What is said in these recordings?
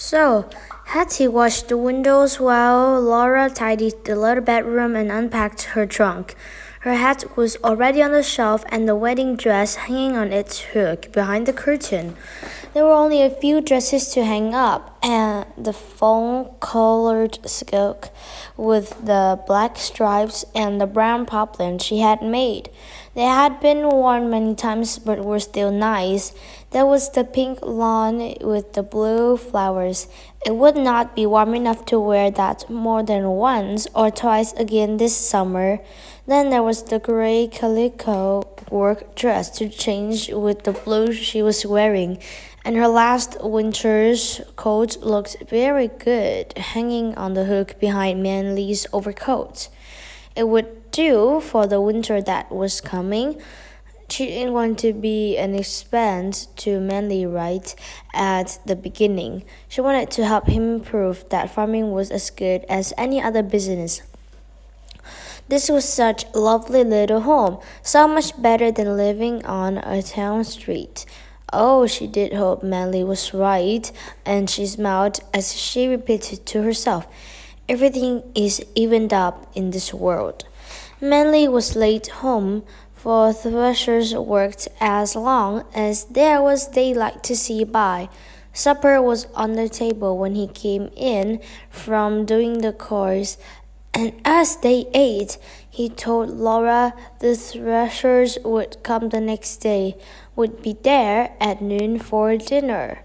So, Hattie washed the windows while Laura tidied the little bedroom and unpacked her trunk. Her hat was already on the shelf and the wedding dress hanging on its hook behind the curtain. There were only a few dresses to hang up, and the fawn-colored silk with the black stripes and the brown poplin she had made. They had been worn many times but were still nice. There was the pink lawn with the blue flowers. It would not be warm enough to wear that more than once or twice again this summer. Then there was the gray calico work dress to change with the blue she was wearing, and her last winter's coat looked very good, hanging on the hook behind Manly's overcoat. It would do for the winter that was coming. She didn't want to be an expense to Manly right at the beginning. She wanted to help him prove that farming was as good as any other business. This was such a lovely little home, so much better than living on a town street. Oh, she did hope Manly was right, and she smiled as she repeated to herself, "Everything is evened up in this world." Manly was late home, for threshers worked as long as there was daylight to see by. Supper was on the table when he came in from doing the chores, and as they ate, he told Laura the threshers would come the next day, would be there at noon for dinner.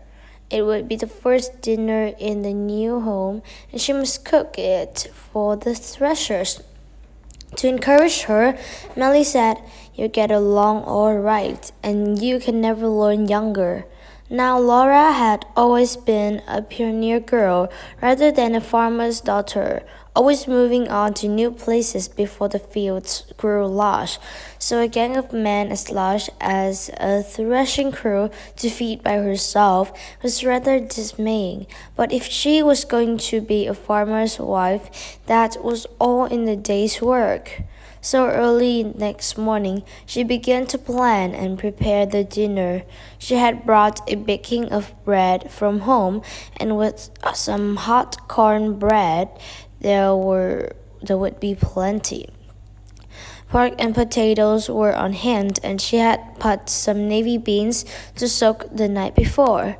It would be the first dinner in the new home, and she must cook it for the threshers. To encourage her, Melly said, "You get along all right, and you can never learn younger." Now Laura had always been a pioneer girl rather than a farmer's daughter, always moving on to new places before the fields grew lush. So a gang of men as lush as a threshing crew to feed by herself was rather dismaying. But if she was going to be a farmer's wife, that was all in the day's work. So early next morning, she began to plan and prepare the dinner. She had brought a baking of bread from home, and with some hot corn bread, there would be plenty. Pork and potatoes were on hand, and she had put some navy beans to soak the night before.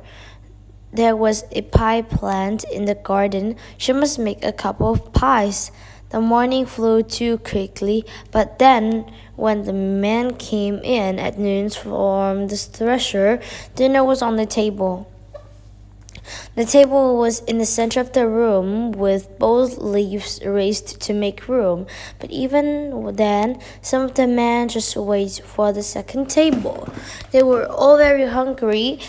There was a pie plant in the garden. She must make a couple of pies. The morning flew too quickly, but then, when the man came in at noon from the thresher, dinner was on the table. The table was in the center of the room, with both leaves raised to make room, but even then, some of the men just waited for the second table. They were all very hungry,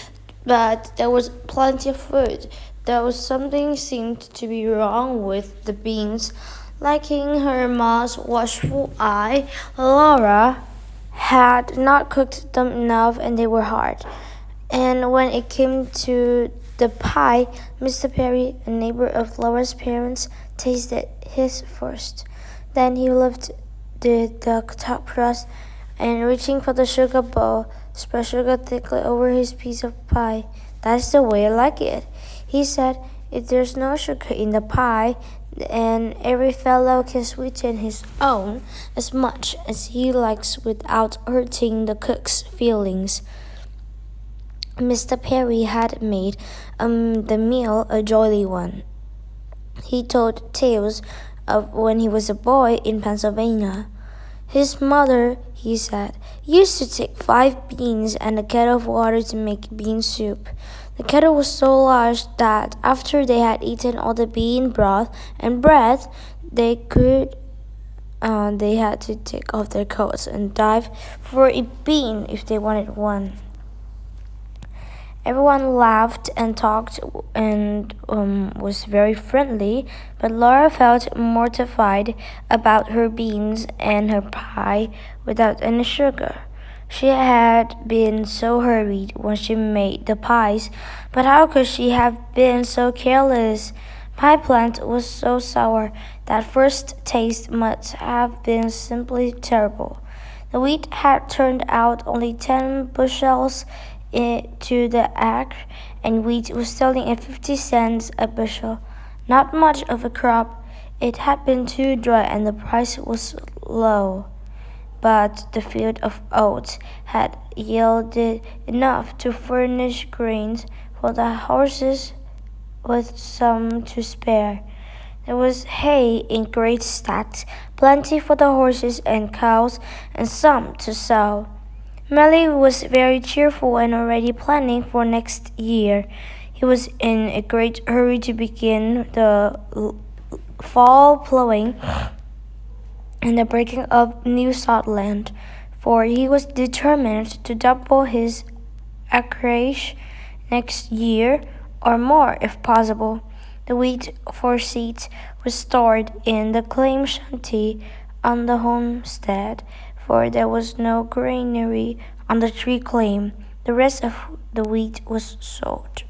but there was plenty of food. There was something seemed to be wrong with the beans. Liking her ma's watchful eye, Laura had not cooked them enough and they were hard. And when it came to the pie, Mr. Perry, a neighbor of Laura's parents, tasted his first. Then he lifted the top crust and, reaching for the sugar bowl, spread sugar thickly over his piece of pie. "That's the way I like it," he said. "If there's no sugar in the pie, and every fellow can sweeten his own as much as he likes without hurting the cook's feelings." Mr. Perry had made the meal a jolly one. He told tales of when he was a boy in Pennsylvania. His mother, he said, used to take 5 beans and a kettle of water to make bean soup. The kettle was so large that after they had eaten all the bean broth and bread, they had to take off their coats and dive for a bean if they wanted one. Everyone laughed and talked and was very friendly, but Laura felt mortified about her beans and her pie without any sugar. She had been so hurried when she made the pies, but how could she have been so careless? Pie plant was so sour that first taste must have been simply terrible. The wheat had turned out only 10 bushels to the acre, and wheat was selling at 50 cents a bushel. Not much of a crop. It had been too dry and the price was low. But the field of oats had yielded enough to furnish grains for the horses with some to spare. There was hay in great stacks, plenty for the horses and cows, and some to sell. Melly was very cheerful and already planning for next year. He was in a great hurry to begin the fall plowing and the breaking of new sod land, for he was determined to double his acreage next year, or more if possible. The wheat for seeds was stored in the claim shanty on the homestead, for there was no granary on the tree claim. The rest of the wheat was sold.